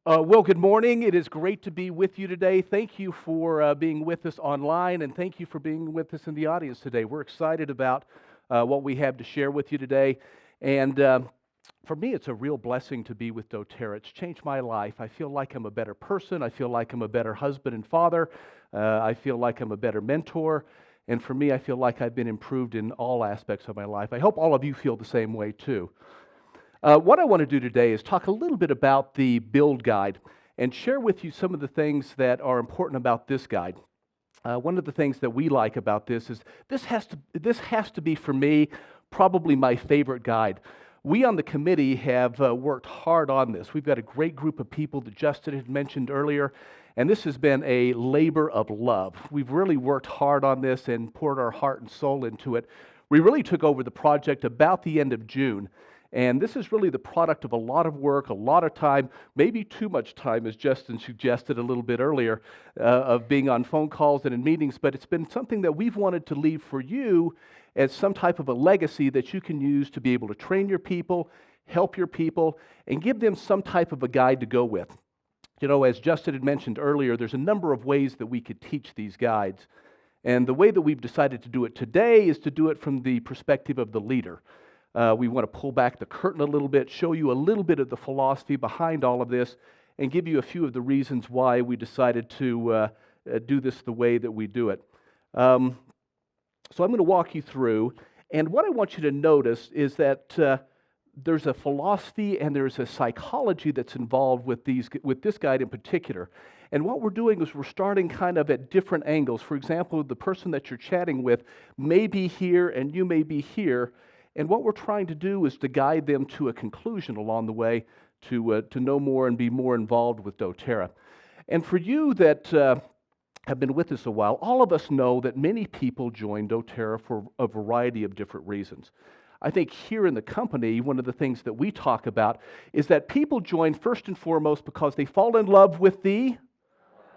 Well, good morning. It is great to be with you today. Thank you for being with us online, and thank you for being with us in the audience today. We're excited about what we have to share with you today. And for me, it's a real blessing to be with doTERRA. It's changed my life. I feel like I'm a better person. I feel like I'm a better husband and father. I feel like I'm a better mentor. And for me, I feel like I've been improved in all aspects of my life. I hope all of you feel the same way, too. What I want to do today is talk a little bit about the build guide and share with you some of the things that are important about this guide. One of the things that we like about this is this has to be, for me, probably my favorite guide. We on the committee have worked hard on this. We've got a great group of people that Justin had mentioned earlier, and this has been a labor of love. We've really worked hard on this and poured our heart and soul into it. We really took over the project about the end of June. And this is really the product of a lot of work, a lot of time, maybe too much time, as Justin suggested a little bit earlier, of being on phone calls and in meetings. But it's been something that we've wanted to leave for you as some type of a legacy that you can use to be able to train your people, help your people, and give them some type of a guide to go with. You know, as Justin had mentioned earlier, there's a number of ways that we could teach these guides. And the way that we've decided to do it today is to do it from the perspective of the leader. We want to pull back the curtain a little bit, show you a little bit of the philosophy behind all of this, and give you a few of the reasons why we decided to do this the way that we do it. So I'm going to walk you through, and what I want you to notice is that there's a philosophy and there's a psychology that's involved with this guide in particular. And what we're doing is we're starting kind of at different angles. For example, the person that you're chatting with may be here and you may be here. And what we're trying to do is to guide them to a conclusion along the way to know more and be more involved with doTERRA. And for you that have been with us a while, all of us know that many people join doTERRA for a variety of different reasons. I think here in the company, one of the things that we talk about is that people join first and foremost because they fall in love with the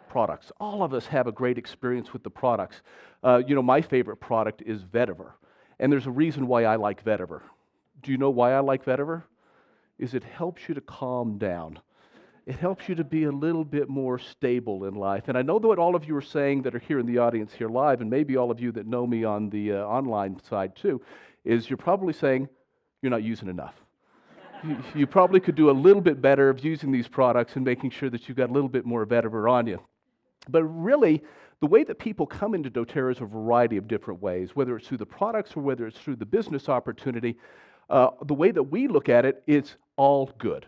products. All of us have a great experience with the products. My favorite product is vetiver. And there's a reason why I like vetiver. Do you know why I like vetiver? Is it helps you to calm down. It helps you to be a little bit more stable in life. And I know that what all of you are saying that are here in the audience here live, and maybe all of you that know me on the online side too, is you're probably saying you're not using enough. You probably could do a little bit better of using these products and making sure that you've got a little bit more vetiver on you. But really, the way that people come into doTERRA is a variety of different ways, whether it's through the products or whether it's through the business opportunity. The way that we look at it, it's all good.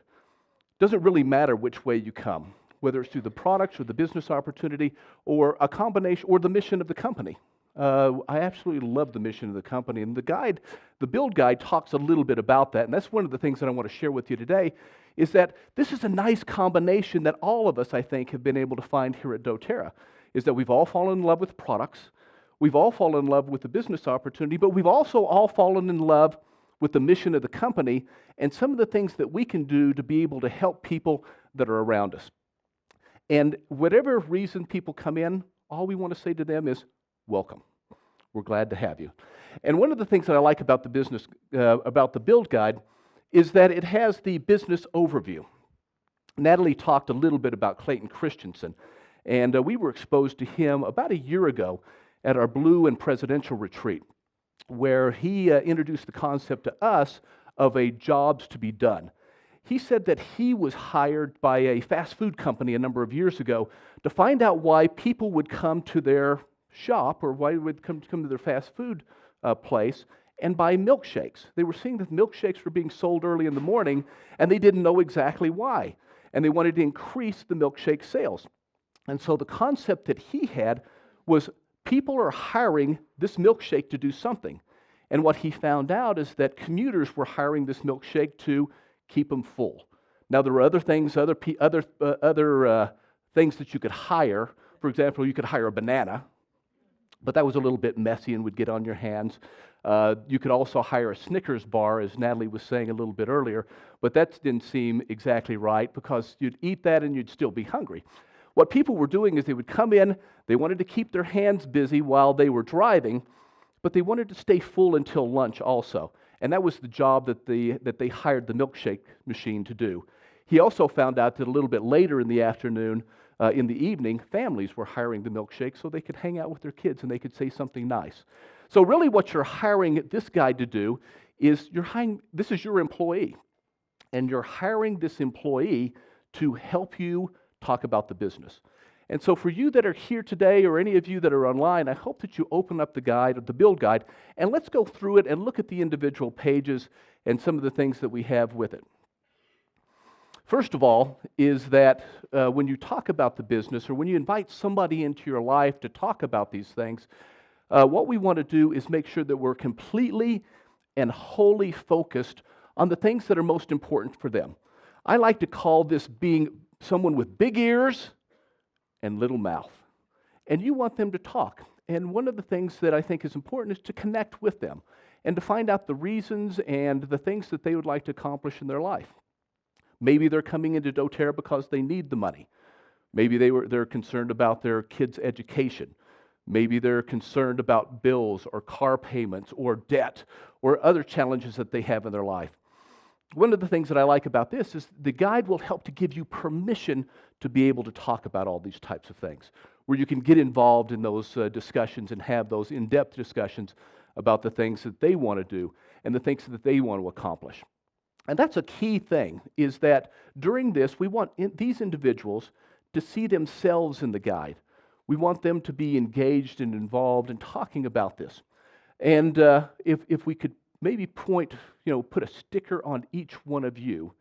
Doesn't really matter which way you come, whether it's through the products or the business opportunity or a combination or the mission of the company. I absolutely love the mission of the company, and the build guide talks a little bit about that, and that's one of the things that I want to share with you today, is that this is a nice combination that all of us, I think, have been able to find here at doTERRA, is that we've all fallen in love with products, we've all fallen in love with the business opportunity, but we've also all fallen in love with the mission of the company and some of the things that we can do to be able to help people that are around us. And whatever reason people come in, all we want to say to them is, welcome. We're glad to have you. And one of the things that I like about about the build guide is that it has the business overview. Natalie talked a little bit about Clayton Christensen, and we were exposed to him about a year ago at our Blue and Presidential Retreat, where he introduced the concept to us of a jobs to be done. He said that he was hired by a fast food company a number of years ago to find out why people would come to their shop or why would come to their fast food place and buy milkshakes. They were seeing that milkshakes were being sold early in the morning and they didn't know exactly why. And they wanted to increase the milkshake sales. And so the concept that he had was people are hiring this milkshake to do something. And what he found out is that commuters were hiring this milkshake to keep them full. Now there were other things, other things that you could hire. For example, you could hire a banana, but that was a little bit messy and would get on your hands. You could also hire a Snickers bar, as Natalie was saying a little bit earlier, but that didn't seem exactly right because you'd eat that and you'd still be hungry. What people were doing is they would come in, they wanted to keep their hands busy while they were driving, but they wanted to stay full until lunch also. And that was the job that they hired the milkshake machine to do. He also found out that a little bit later in the afternoon, in the evening, families were hiring the milkshake so they could hang out with their kids and they could say something nice. So really what you're hiring this guy to do is this is your employee, and you're hiring this employee to help you talk about the business. And so for you that are here today, or any of you that are online, I hope that you open up the guide, the build guide, and let's go through it and look at the individual pages and some of the things that we have with it. First of all is that when you talk about the business, or when you invite somebody into your life to talk about these things, what we want to do is make sure that we're completely and wholly focused on the things that are most important for them. I like to call this being someone with big ears and little mouth. And you want them to talk. And one of the things that I think is important is to connect with them and to find out the reasons and the things that they would like to accomplish in their life. Maybe they're coming into doTERRA because they need the money. Maybe they're concerned about their kids' education. Maybe they're concerned about bills or car payments or debt or other challenges that they have in their life. One of the things that I like about this is the guide will help to give you permission to be able to talk about all these types of things, where you can get involved in those discussions and have those in-depth discussions about the things that they want to do and the things that they want to accomplish. And that's a key thing, is that during this, we want these individuals to see themselves in the guide. We want them to be engaged and involved in talking about this. And if we could maybe put a sticker on each one of you,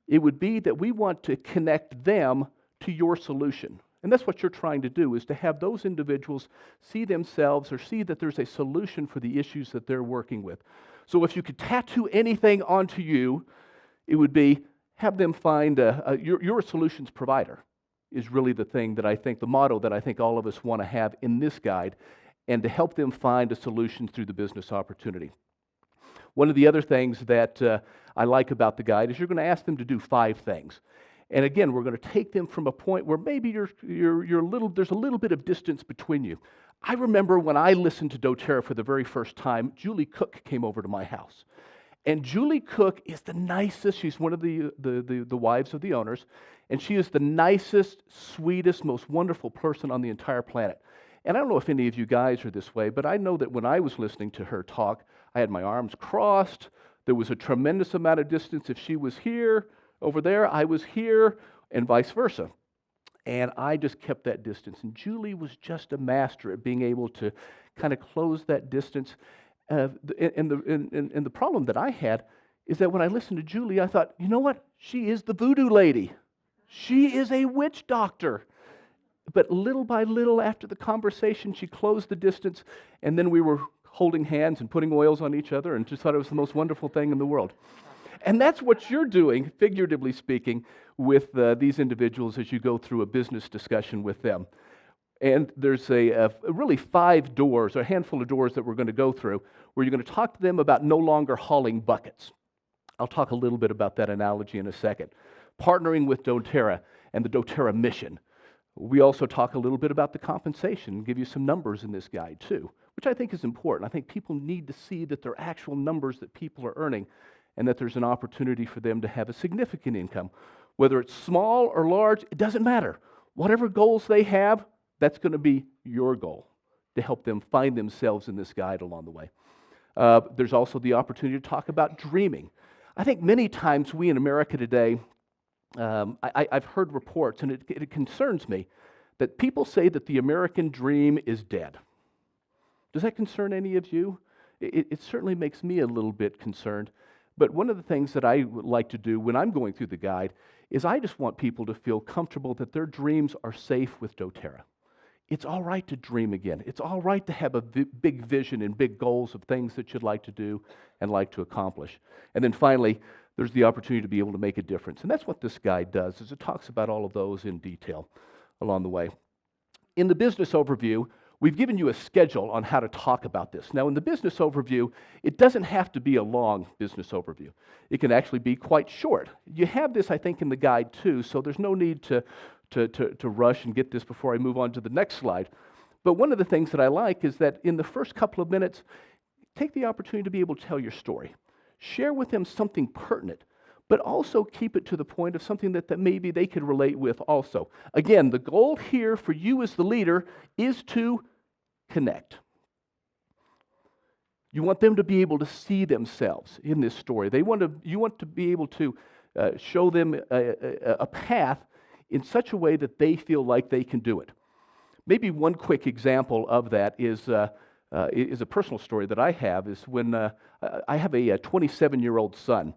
it would be that we want to connect them to your solution. And that's what you're trying to do, is to have those individuals see themselves or see that there's a solution for the issues that they're working with. So if you could tattoo anything onto you, it would be have them find you're a solutions provider, is really the thing that I think, the motto that I think all of us want to have in this guide, and to help them find a solution through the business opportunity. One of the other things that I like about the guide is you're going to ask them to do 5 things. And again, we're going to take them from a point where maybe there's a little bit of distance between you. I remember when I listened to doTERRA for the very first time, Julie Cook came over to my house. And Julie Cook is the nicest, she's one of the wives of the owners, and she is the nicest, sweetest, most wonderful person on the entire planet. And I don't know if any of you guys are this way, but I know that when I was listening to her talk, I had my arms crossed. There was a tremendous amount of distance. If she was here, over there, I was here, and vice versa. And I just kept that distance. And Julie was just a master at being able to kind of close that distance. And the problem that I had is that when I listened to Julie, I thought, you know what? She is the voodoo lady. She is a witch doctor. But little by little, after the conversation, she closed the distance, and then we were holding hands and putting oils on each other, and just thought it was the most wonderful thing in the world. And that's what you're doing, figuratively speaking, with these individuals as you go through a business discussion with them. And there's really 5 doors, or a handful of doors that we're going to go through, where you're going to talk to them about no longer hauling buckets. I'll talk a little bit about that analogy in a second. Partnering with doTERRA and the doTERRA mission. We also talk a little bit about the compensation and give you some numbers in this guide too, which I think is important. I think people need to see that they're actual numbers that people are earning, and that there's an opportunity for them to have a significant income. Whether it's small or large, it doesn't matter. Whatever goals they have, that's going to be your goal, to help them find themselves in this guide along the way. There's also the opportunity to talk about dreaming. I think many times we in America today, I've heard reports, and it concerns me, that people say that the American dream is dead. Does that concern any of you? It certainly makes me a little bit concerned. But one of the things that I would like to do when I'm going through the guide is I just want people to feel comfortable that their dreams are safe with doTERRA. It's all right to dream again. It's all right to have a big vision and big goals of things that you'd like to do and like to accomplish. And then finally, there's the opportunity to be able to make a difference. And that's what this guide does, is it talks about all of those in detail along the way. In the business overview, we've given you a schedule on how to talk about this. Now, in the business overview, it doesn't have to be a long business overview. It can actually be quite short. You have this, I think, in the guide too, so there's no need to rush and get this before I move on to the next slide. But one of the things that I like is that in the first couple of minutes, take the opportunity to be able to tell your story. Share with them something pertinent. but also keep it to the point of something that maybe they could relate with also. Again, the goal here for you as the leader is to connect. You want them to be able to see themselves in this story. You want to be able to show them a path in such a way that they feel like they can do it. Maybe one quick example of that is a personal story that I have. Is when I have a 27-year-old son.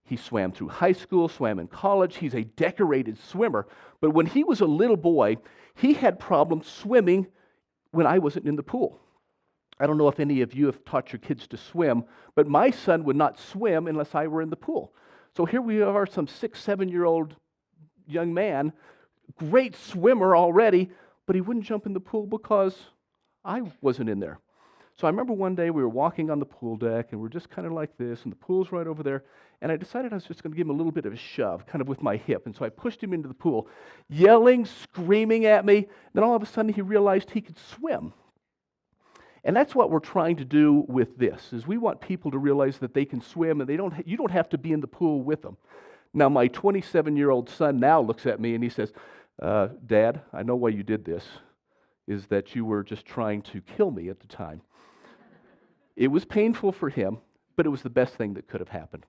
He swam through high school, swam in college. He's a decorated swimmer. But when he was a little boy, he had problems swimming when I wasn't in the pool. I don't know if any of you have taught your kids to swim, but my son would not swim unless I were in the pool. So here we are, some 6, 7-year-old young man, great swimmer already, but he wouldn't jump in the pool because I wasn't in there. So I remember one day we were walking on the pool deck, and we're just kind of like this, and the pool's right over there, and I decided I was just going to give him a little bit of a shove, kind of with my hip, and so I pushed him into the pool, yelling, screaming at me. Then all of a sudden he realized he could swim. And that's what we're trying to do with this, is we want people to realize that they can swim, and you don't have to be in the pool with them. Now, my 27-year-old son now looks at me and he says, Dad, I know why you did this, is that you were just trying to kill me at the time. It was painful for him, but it was the best thing that could have happened.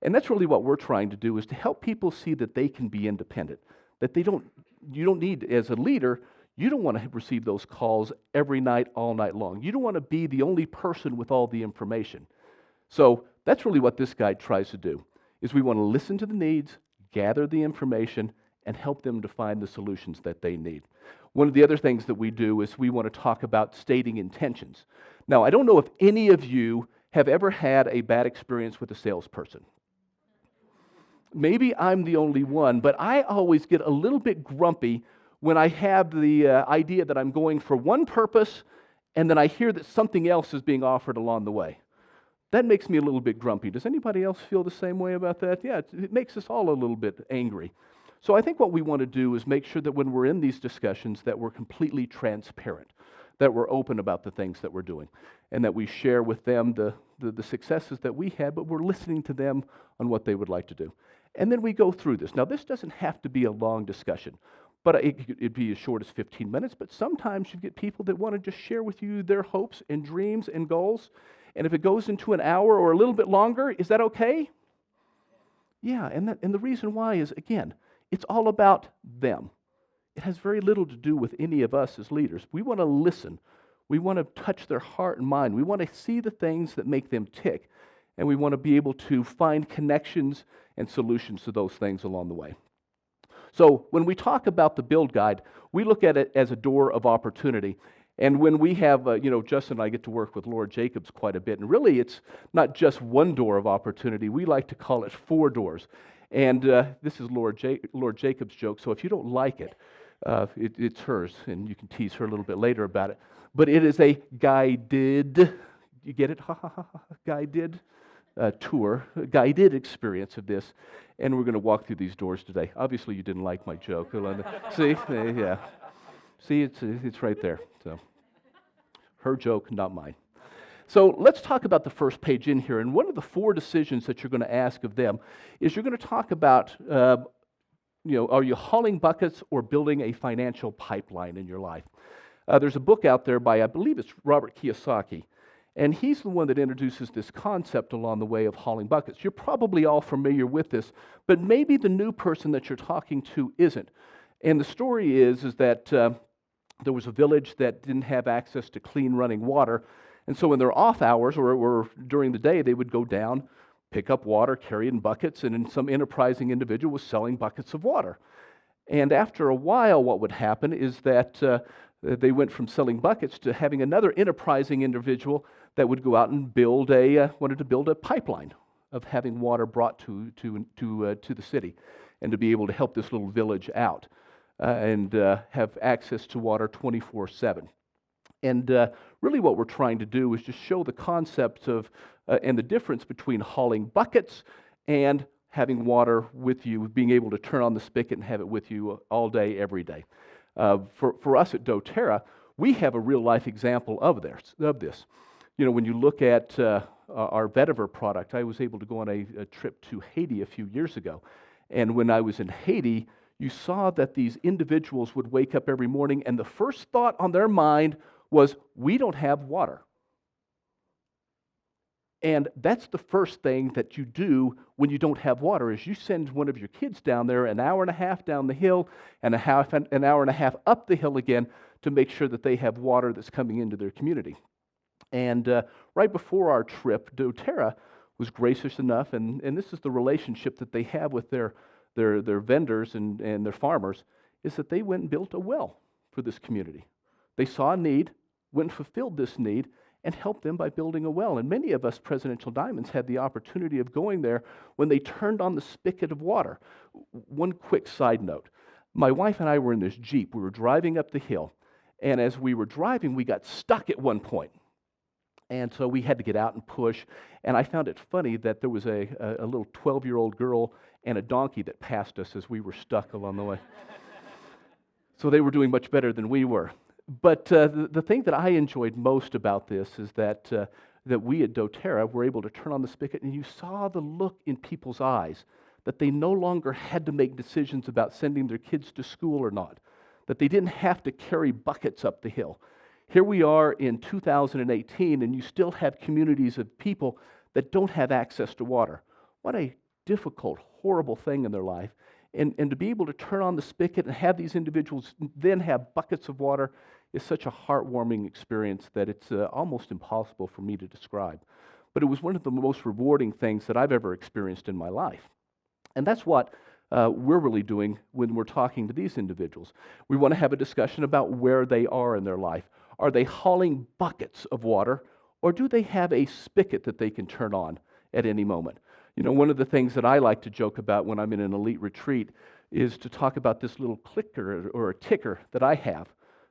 And that's really what we're trying to do, is to help people see that they can be independent, that you don't need, as a leader, you don't want to receive those calls every night, all night long. You don't want to be the only person with all the information. So that's really what this guide tries to do, is we want to listen to the needs, gather the information, and help them to find the solutions that they need. One of the other things that we do is we want to talk about stating intentions. Now, I don't know if any of you have ever had a bad experience with a salesperson. Maybe I'm the only one, but I always get a little bit grumpy when I have the idea that I'm going for one purpose, and then I hear that something else is being offered along the way. That makes me a little bit grumpy. Does anybody else feel the same way about that? Yeah, it makes us all a little bit angry. So I think what we want to do is make sure that when we're in these discussions that we're completely transparent, that we're open about the things that we're doing, and that we share with them the successes that we had, but we're listening to them on what they would like to do. And then we go through this. Now, this doesn't have to be a long discussion, but it'd be as short as 15 minutes, but sometimes you get people that want to just share with you their hopes and dreams and goals, and if it goes into an hour or a little bit longer, is that okay? Yeah, and the reason why is, again, it's all about them. It has very little to do with any of us as leaders. We want to listen. We want to touch their heart and mind. We want to see the things that make them tick, and we want to be able to find connections and solutions to those things along the way. So when we talk about the Build Guide, we look at it as a door of opportunity. And when we have, Justin and I get to work with Lord Jacobs quite a bit, and really it's not just one door of opportunity. We like to call it 4 doors. And this is Lord Jacobs' joke, so if you don't like it, it's hers, and you can tease her a little bit later about it. But it is a guided, you get it? Guided tour, a guided experience of this. And we're going to walk through these doors today. Obviously, you didn't like my joke. See? Yeah. See, it's right there. So, her joke, not mine. So let's talk about the first page in here. And one of the 4 decisions that you're going to ask of them is you're going to talk about, are you hauling buckets or building a financial pipeline in your life? There's a book out there by, I believe it's Robert Kiyosaki, and he's the one that introduces this concept along the way of hauling buckets. You're probably all familiar with this, but maybe the new person that you're talking to isn't. And the story is that there was a village that didn't have access to clean running water, and so in their off hours or during the day, they would go down, pick up water, carry it in buckets, and then some enterprising individual was selling buckets of water. And after a while, what would happen is that they went from selling buckets to having another enterprising individual that would go out and wanted to build a pipeline of having water brought to the city, and to be able to help this little village out and have access to water 24/7. And really what we're trying to do is just show the concept of and the difference between hauling buckets and having water with you, being able to turn on the spigot and have it with you all day, every day. For us at doTERRA, we have a real life example of this. When you look at our vetiver product, I was able to go on a trip to Haiti a few years ago. And when I was in Haiti, you saw that these individuals would wake up every morning and the first thought on their mind was, we don't have water. And that's the first thing that you do when you don't have water, is you send one of your kids down there an hour and a half down the hill and an hour and a half up the hill again to make sure that they have water that's coming into their community. And right before our trip, doTERRA was gracious enough, and this is the relationship that they have with their vendors and their farmers, is that they went and built a well for this community. They saw a need, went and fulfilled this need, and helped them by building a well. And many of us Presidential Diamonds had the opportunity of going there when they turned on the spigot of water. One quick side note. My wife and I were in this Jeep. We were driving up the hill, and as we were driving, we got stuck at one point. And so we had to get out and push. And I found it funny that there was a little 12-year-old girl and a donkey that passed us as we were stuck along the way. So they were doing much better than we were. But the thing that I enjoyed most about this is that we at doTERRA were able to turn on the spigot, and you saw the look in people's eyes that they no longer had to make decisions about sending their kids to school or not, that they didn't have to carry buckets up the hill. Here we are in 2018, and you still have communities of people that don't have access to water. What a difficult, horrible thing in their life. And to be able to turn on the spigot and have these individuals then have buckets of water is such a heartwarming experience that it's almost impossible for me to describe. But it was one of the most rewarding things that I've ever experienced in my life. And that's what we're really doing when we're talking to these individuals. We want to have a discussion about where they are in their life. Are they hauling buckets of water, or do they have a spigot that they can turn on at any moment? One of the things that I like to joke about when I'm in an elite retreat is to talk about this little clicker or a ticker that I have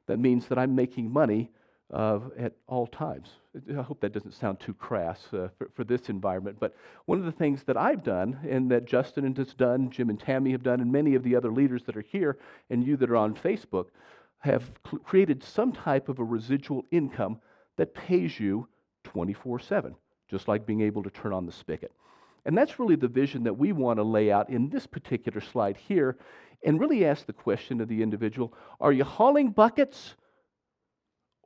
that means that I'm making money at all times. I hope that doesn't sound too crass for this environment, but one of the things that I've done, and that Justin has done, Jim and Tammy have done, and many of the other leaders that are here, and you that are on Facebook, have created some type of a residual income that pays you 24/7, just like being able to turn on the spigot. And that's really the vision that we want to lay out in this particular slide here, and really ask the question of the individual, are you hauling buckets,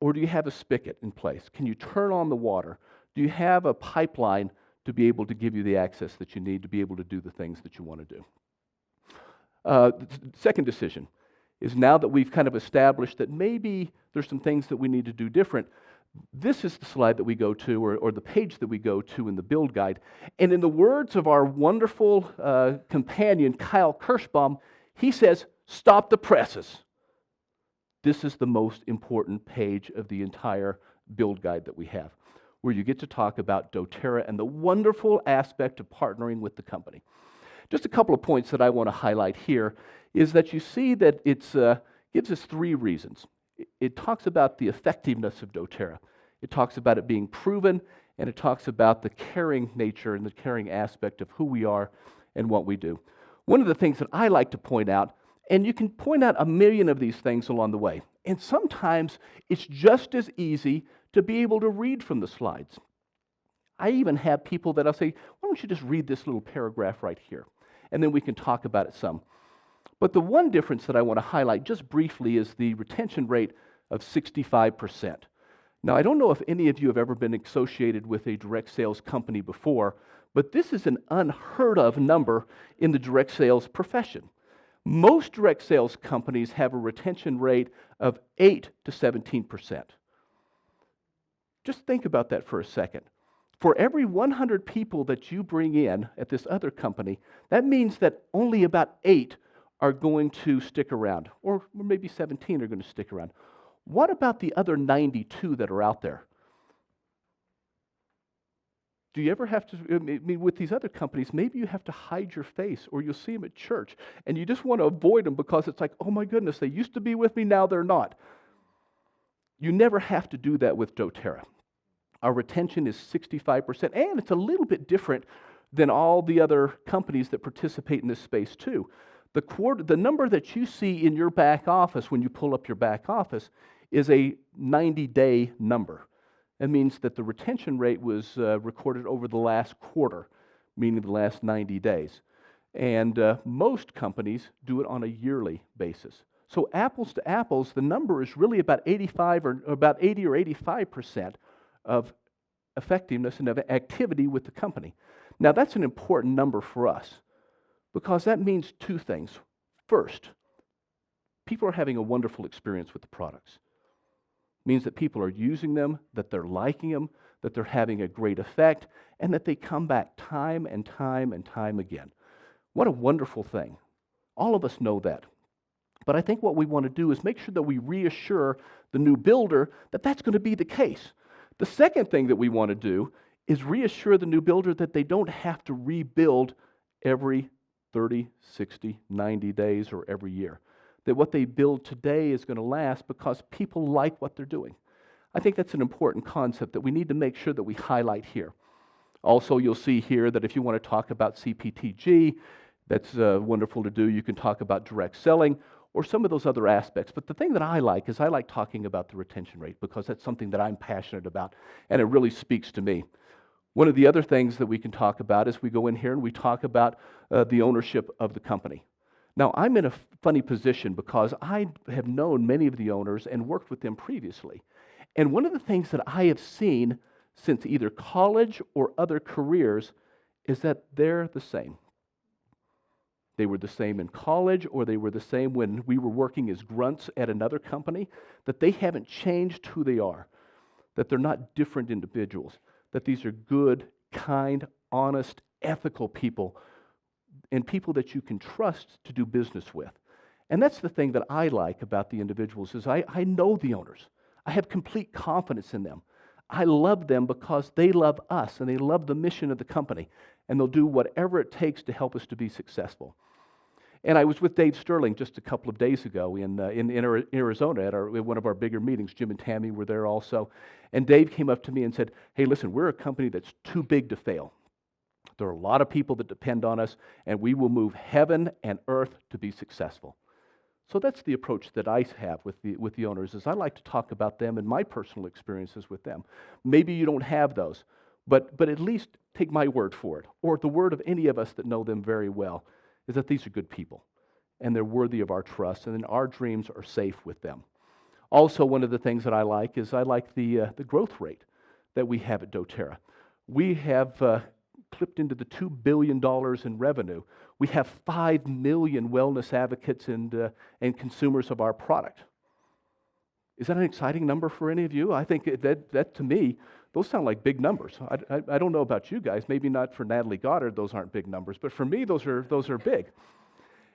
or do you have a spigot in place? Can you turn on the water? Do you have a pipeline to be able to give you the access that you need to be able to do the things that you want to do? The second decision is, now that we've kind of established that maybe there's some things that we need to do different, this is the slide that we go to, or the page that we go to in the build guide. And in the words of our wonderful companion, Kyle Kirschbaum, he says, stop the presses. This is the most important page of the entire build guide that we have, where you get to talk about doTERRA and the wonderful aspect of partnering with the company. Just a couple of points that I want to highlight here is that you see that it gives us three reasons. It talks about the effectiveness of doTERRA. It talks about it being proven, and it talks about the caring nature and the caring aspect of who we are and what we do. One of the things that I like to point out, and you can point out a million of these things along the way, and sometimes it's just as easy to be able to read from the slides. I even have people that I'll say, why don't you just read this little paragraph right here, and then we can talk about it some. But the one difference that I want to highlight just briefly is the retention rate of 65%. Now, I don't know if any of you have ever been associated with a direct sales company before, but this is an unheard of number in the direct sales profession. Most direct sales companies have a retention rate of 8 to 17%. Just think about that for a second. For every 100 people that you bring in at this other company, that means that only about 8 are going to stick around, or maybe 17 are going to stick around. What about the other 92 that are out there? Do you ever have to, I mean, with these other companies, maybe you have to hide your face, or you'll see them at church, and you just want to avoid them because it's like, oh my goodness, they used to be with me, now they're not. You never have to do that with doTERRA. Our retention is 65%, and it's a little bit different than all the other companies that participate in this space too. The number that you see in your back office when you pull up your back office is a 90-day number. That means that the retention rate was recorded over the last quarter, meaning the last 90 days. And most companies do it on a yearly basis. So apples to apples, the number is really about 85 or about 80 or 85% of effectiveness and of activity with the company. Now that's an important number for us because that means two things. First, people are having a wonderful experience with the products. It means that people are using them, that they're liking them, that they're having a great effect, and that they come back time and time and time again. What a wonderful thing. All of us know that. But I think what we want to do is make sure that we reassure the new builder that that's going to be the case. The second thing that we want to do is reassure the new builder that they don't have to rebuild every 30, 60, 90 days or every year. That what they build today is going to last because people like what they're doing. I think that's an important concept that we need to make sure that we highlight here. Also, you'll see here that if you want to talk about CPTG, that's wonderful to do. You can talk about direct selling or some of those other aspects. But the thing that I like is I like talking about the retention rate because that's something that I'm passionate about, and it really speaks to me. One of the other things that we can talk about is we go in here and we talk about the ownership of the company. Now, I'm in a funny position because I have known many of the owners and worked with them previously. And one of the things that I have seen since either college or other careers is that they're the same. They were the same in college, or they were the same when we were working as grunts at another company, that they haven't changed who they are, that they're not different individuals, that these are good, kind, honest, ethical people, and people that you can trust to do business with. And that's the thing that I like about the individuals is I know the owners. I have complete confidence in them. I love them because they love us and they love the mission of the company, and they'll do whatever it takes to help us to be successful. And I was with Dave Sterling just a couple of days ago in Arizona at one of our bigger meetings. Jim and Tammy were there also. And Dave came up to me and said, hey, listen, we're a company that's too big to fail. There are a lot of people that depend on us, and we will move heaven and earth to be successful. So that's the approach that I have with the owners, is I like to talk about them and my personal experiences with them. Maybe you don't have those, but at least take my word for it, or the word of any of us that know them very well, is that these are good people, and they're worthy of our trust, and then our dreams are safe with them. Also, one of the things that I like is I like the growth rate that we have at doTERRA. We have clipped into the $2 billion in revenue. We have 5 million wellness advocates and consumers of our product. Is that an exciting number for any of you? I think that to me, those sound like big numbers. I don't know about you guys. Maybe not for Natalie Goddard, those aren't big numbers. But for me, those are big.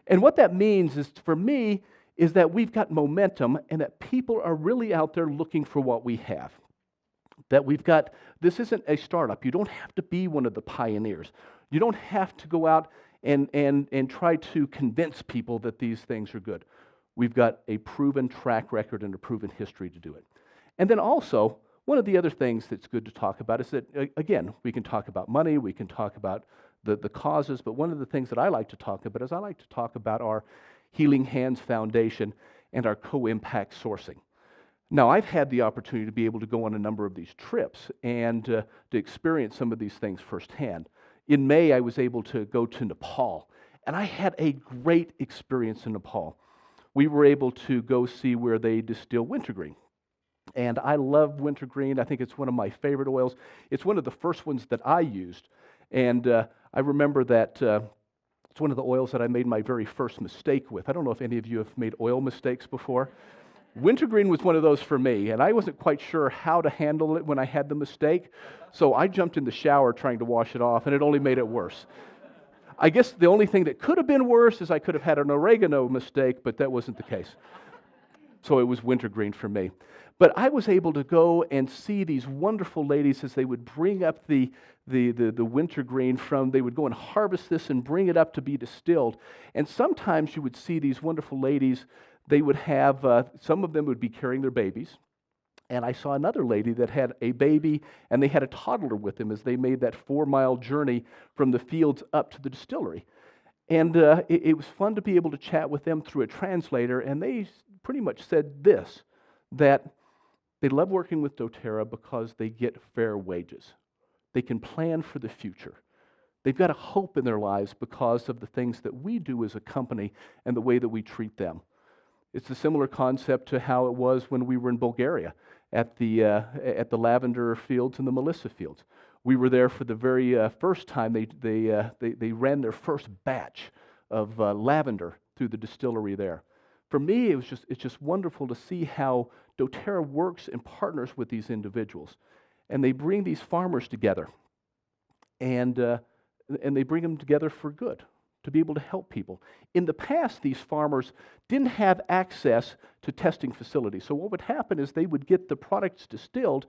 And what that means is, for me, is that we've got momentum and that people are really out there looking for what we have. That we've got, this isn't a startup. You don't have to be one of the pioneers. You don't have to go out and try to convince people that these things are good. We've got a proven track record and a proven history to do it. And then also, one of the other things that's good to talk about is that, again, we can talk about money, we can talk about the causes, but one of the things that I like to talk about is I like to talk about our Healing Hands Foundation and our co-impact sourcing. Now, I've had the opportunity to be able to go on a number of these trips and to experience some of these things firsthand. In May, I was able to go to Nepal, and I had a great experience in Nepal. We were able to go see where they distill wintergreen. And I love wintergreen. I think it's one of my favorite oils. It's one of the first ones that I used. And I remember that it's one of the oils that I made my very first mistake with. I don't know if any of you have made oil mistakes before. Wintergreen was one of those for me, and I wasn't quite sure how to handle it when I had the mistake. So I jumped in the shower trying to wash it off, and it only made it worse. I guess the only thing that could have been worse is I could have had an oregano mistake, but that wasn't the case. So it was wintergreen for me. But I was able to go and see these wonderful ladies as they would bring up the wintergreen from, they would go and harvest this and bring it up to be distilled. And sometimes you would see these wonderful ladies, they would have, some of them would be carrying their babies. And I saw another lady that had a baby, and they had a toddler with them as they made that 4-mile journey from the fields up to the distillery. And it was fun to be able to chat with them through a translator, and they pretty much said this, that They love working with doTERRA because they get fair wages. They can plan for the future. They've got a hope in their lives because of the things that we do as a company and the way that we treat them. It's a similar concept to how it was when we were in Bulgaria at the lavender fields and the melissa fields. We were there for the very first time they ran their first batch of lavender through the distillery there. For me, it's just wonderful to see how doTERRA works and partners with these individuals, and they bring these farmers together, and they bring them together for good, to be able to help people. In the past, these farmers didn't have access to testing facilities. So what would happen is they would get the products distilled.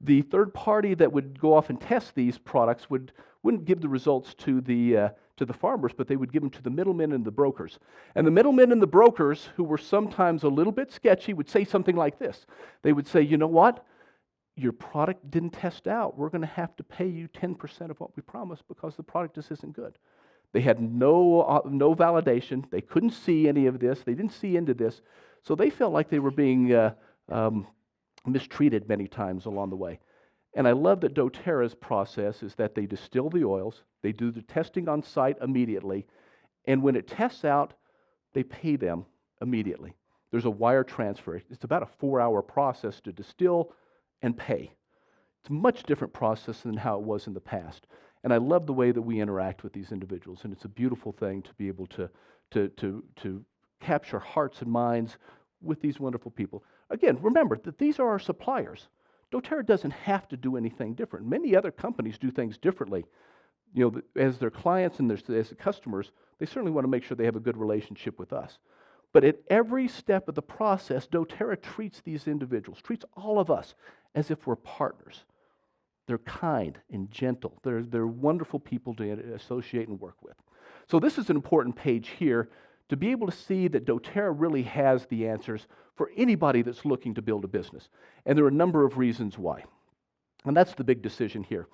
The third party that would go off and test these products wouldn't give the results to the farmers, but they would give them to the middlemen and the brokers. And the middlemen and the brokers, who were sometimes a little bit sketchy, would say something like this. They would say, you know what? Your product didn't test out. We're going to have to pay you 10% of what we promised because the product just isn't good. They had no validation. They couldn't see any of this. They didn't see into this. So they felt like they were being mistreated many times along the way. And I love that doTERRA's process is that they distill the oils, they do the testing on site immediately, and when it tests out, they pay them immediately. There's a wire transfer. It's about a 4-hour process to distill and pay. It's a much different process than how it was in the past. And I love the way that we interact with these individuals, and it's a beautiful thing to be able to capture hearts and minds with these wonderful people. Again, remember that these are our suppliers. doTERRA doesn't have to do anything different. Many other companies do things differently. You know, as their clients and as the customers, they certainly want to make sure they have a good relationship with us. But at every step of the process, doTERRA treats these individuals, treats all of us as if we're partners. They're kind and gentle. They're wonderful people to associate and work with. So this is an important page here to be able to see that doTERRA really has the answers for anybody that's looking to build a business. And there are a number of reasons why. And that's the big decision here.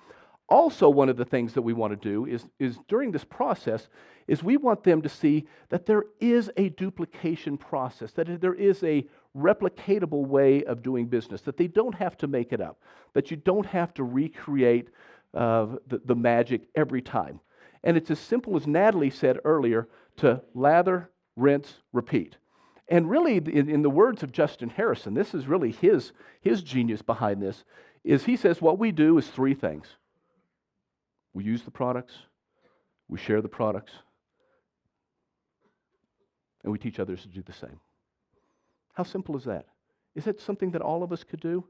Also, one of the things that we want to do is during this process is we want them to see that there is a duplication process, that there is a replicatable way of doing business, that they don't have to make it up, that you don't have to recreate the magic every time. And it's as simple as Natalie said earlier, to lather, rinse, repeat. And really, in the words of Justin Harrison, this is really his genius behind this, is he says what we do is 3 things. We use the products, we share the products, and we teach others to do the same. How simple is that? Is that something that all of us could do?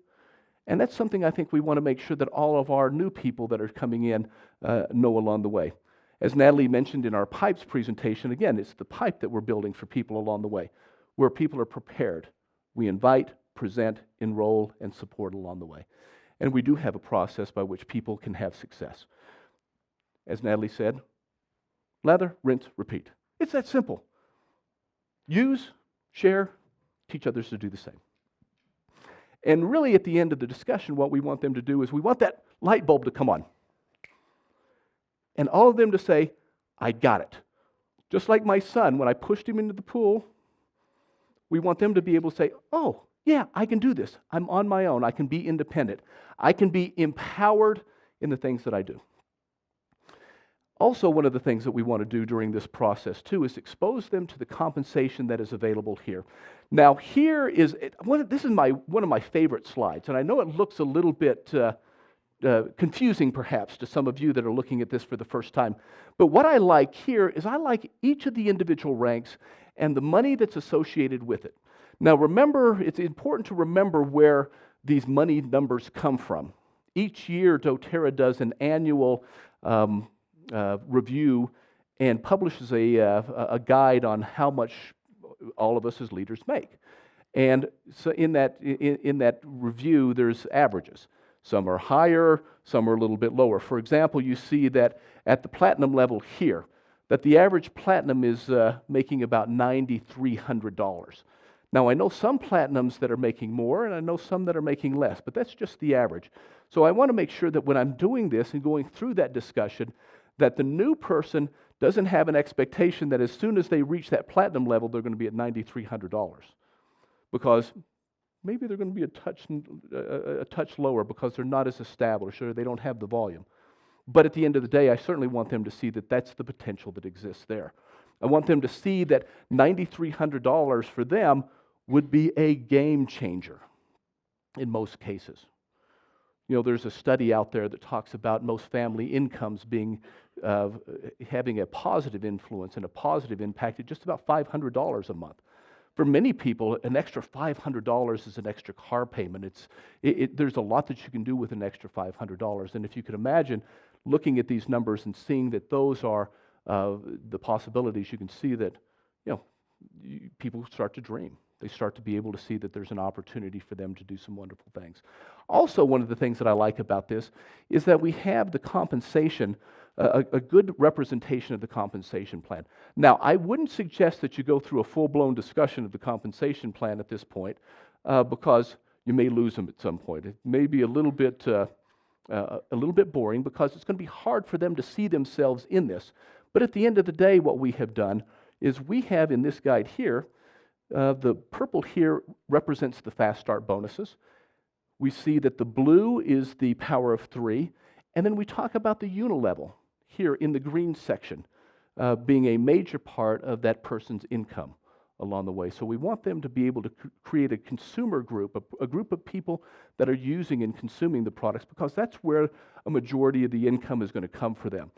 And that's something I think we want to make sure that all of our new people that are coming in know along the way. As Natalie mentioned in our pipes presentation, again, it's the pipe that we're building for people along the way, where people are prepared. We invite, present, enroll, and support along the way. And we do have a process by which people can have success. As Natalie said, lather, rinse, repeat. It's that simple. Use, share, teach others to do the same. And really at the end of the discussion, what we want them to do is we want that light bulb to come on. And all of them to say, I got it. Just like my son, when I pushed him into the pool, we want them to be able to say, oh, yeah, I can do this. I'm on my own. I can be independent. I can be empowered in the things that I do. Also, one of the things that we want to do during this process, too, is expose them to the compensation that is available here. Now, here is, this is one of my favorite slides, and I know it looks a little bit confusing, perhaps, to some of you that are looking at this for the first time. But what I like here is I like each of the individual ranks and the money that's associated with it. Now, remember, it's important to remember where these money numbers come from. Each year, doTERRA does an annual review and publishes a guide on how much all of us as leaders make. And so in that review, there's averages. Some are higher, some are a little bit lower. For example, you see that at the platinum level here, that the average platinum is making about $9,300. Now, I know some platinums that are making more, and I know some that are making less, but that's just the average. So I want to make sure that when I'm doing this and going through that discussion, that the new person doesn't have an expectation that as soon as they reach that platinum level, they're going to be at $9,300. Because maybe they're going to be a touch lower because they're not as established or they don't have the volume. But at the end of the day, I certainly want them to see that that's the potential that exists there. I want them to see that $9,300 for them would be a game changer in most cases. You know, there's a study out there that talks about most family incomes being having a positive influence and a positive impact at just about $500 a month. For many people, an extra $500 is an extra car payment. There's a lot that you can do with an extra $500. And if you can imagine looking at these numbers and seeing that those are the possibilities, you can see that, you know, people start to dream. They start to be able to see that there's an opportunity for them to do some wonderful things. Also, one of the things that I like about this is that we have the compensation, a good representation of the compensation plan. Now, I wouldn't suggest that you go through a full-blown discussion of the compensation plan at this point because you may lose them at some point. It may be a little bit boring because it's going to be hard for them to see themselves in this. But at the end of the day, what we have done is we have in this guide here, the purple here represents the fast start bonuses. We see that the blue is the power of 3, and then we talk about the unilevel here in the green section being a major part of that person's income along the way. So we want them to be able to create a consumer group, a group of people that are using and consuming the products because that's where a majority of the income is going to come for them.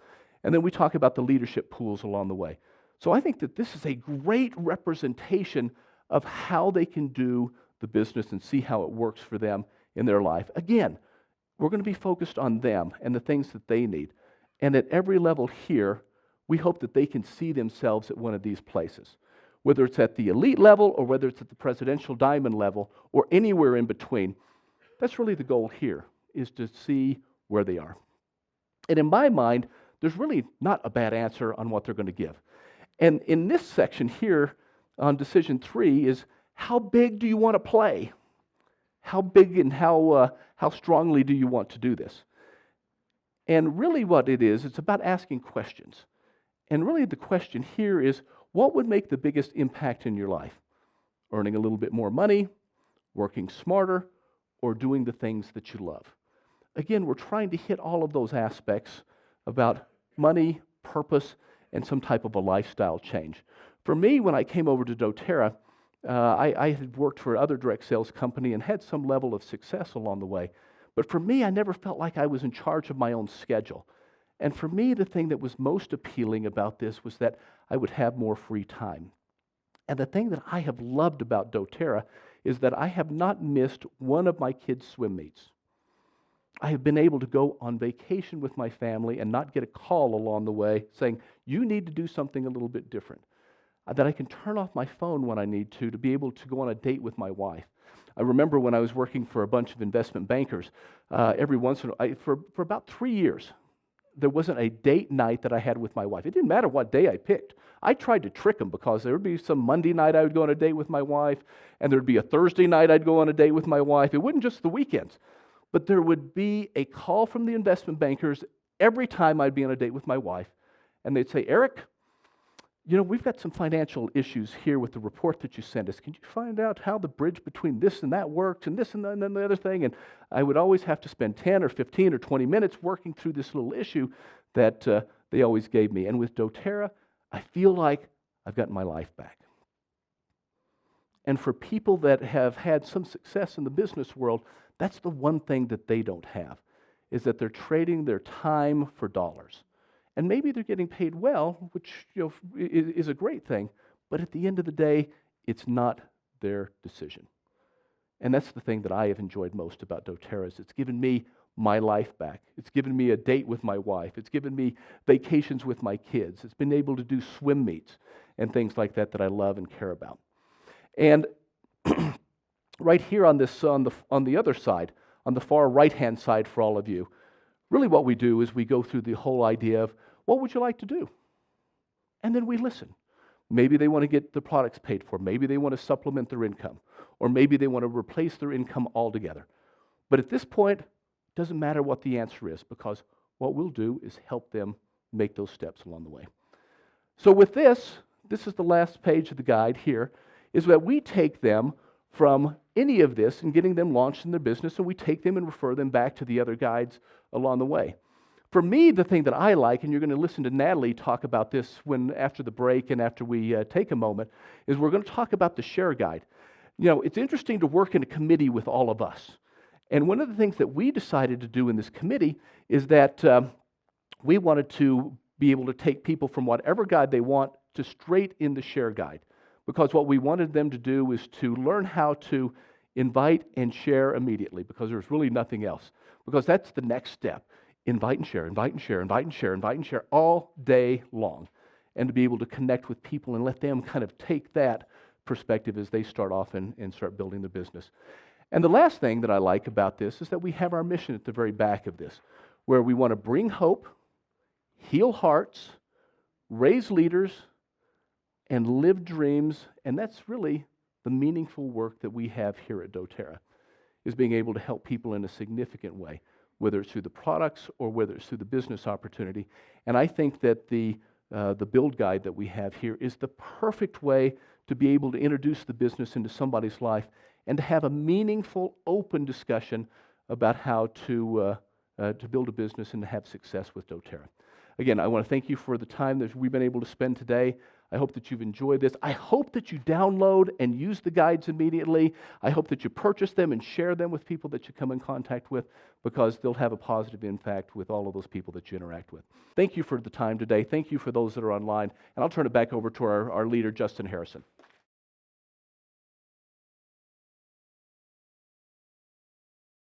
And then we talk about the leadership pools along the way. So I think that this is a great representation of how they can do the business and see how it works for them in their life. Again, we're going to be focused on them and the things that they need. And at every level here, we hope that they can see themselves at one of these places. Whether it's at the elite level or whether it's at the presidential diamond level or anywhere in between, that's really the goal here, is to see where they are. And in my mind, there's really not a bad answer on what they're going to give. And in this section here on decision 3 is how big do you want to play? How big and how strongly do you want to do this? And really what it is, it's about asking questions. And really the question here is, what would make the biggest impact in your life? Earning a little bit more money, working smarter, or doing the things that you love? Again, we're trying to hit all of those aspects about money, purpose, and some type of a lifestyle change. For me, when I came over to doTERRA, I had worked for other direct sales company and had some level of success along the way. But for me, I never felt like I was in charge of my own schedule. And for me, the thing that was most appealing about this was that I would have more free time. And the thing that I have loved about doTERRA is that I have not missed one of my kids' swim meets. I have been able to go on vacation with my family and not get a call along the way saying, you need to do something a little bit different. That I can turn off my phone when I need to be able to go on a date with my wife. I remember when I was working for a bunch of investment bankers, every once in a while, for about 3 years, there wasn't a date night that I had with my wife. It didn't matter what day I picked. I tried to trick them because there would be some Monday night I would go on a date with my wife, and there would be a Thursday night I'd go on a date with my wife. It wasn't just the weekends, but there would be a call from the investment bankers every time I'd be on a date with my wife, and they'd say, Eric, you know, we've got some financial issues here with the report that you sent us. Can you find out how the bridge between this and that works and this and then the other thing? And I would always have to spend 10 or 15 or 20 minutes working through this little issue that they always gave me. And with doTERRA, I feel like I've gotten my life back. And for people that have had some success in the business world, that's the one thing that they don't have, is that they're trading their time for dollars. And maybe they're getting paid well, which is a great thing, but at the end of the day, it's not their decision. And that's the thing that I have enjoyed most about doTERRA is it's given me my life back. It's given me a date with my wife. It's given me vacations with my kids. It's been able to do swim meets and things like that that I love and care about. And right here on this, on the other side, on the far right-hand side for all of you, really what we do is we go through the whole idea of what would you like to do? And then we listen. Maybe they want to get the products paid for. Maybe they want to supplement their income. Or maybe they want to replace their income altogether. But at this point, it doesn't matter what the answer is because what we'll do is help them make those steps along the way. So with this is the last page of the guide here, is that we take them from any of this and getting them launched in their business, and we take them and refer them back to the other guides along the way. For me, the thing that I like, and you're going to listen to Natalie talk about this after the break and after we take a moment, is we're going to talk about the share guide. You know, it's interesting to work in a committee with all of us. And one of the things that we decided to do in this committee is that we wanted to be able to take people from whatever guide they want to straight in the share guide. Because what we wanted them to do is to learn how to invite and share immediately, because there's really nothing else. Because that's the next step. Invite and share, invite and share, invite and share, invite and share all day long. And to be able to connect with people and let them kind of take that perspective as they start off and start building their business. And the last thing that I like about this is that we have our mission at the very back of this, where we want to bring hope, heal hearts, raise leaders, and live dreams. And that's really the meaningful work that we have here at doTERRA, is being able to help people in a significant way, whether it's through the products or whether it's through the business opportunity. And I think that the build guide that we have here is the perfect way to be able to introduce the business into somebody's life and to have a meaningful, open discussion about how to build a business and to have success with doTERRA. Again, I want to thank you for the time that we've been able to spend today. I hope that you've enjoyed this. I hope that you download and use the guides immediately. I hope that you purchase them and share them with people that you come in contact with, because they'll have a positive impact with all of those people that you interact with. Thank you for the time today. Thank you for those that are online. And I'll turn it back over to our leader, Justin Harrison.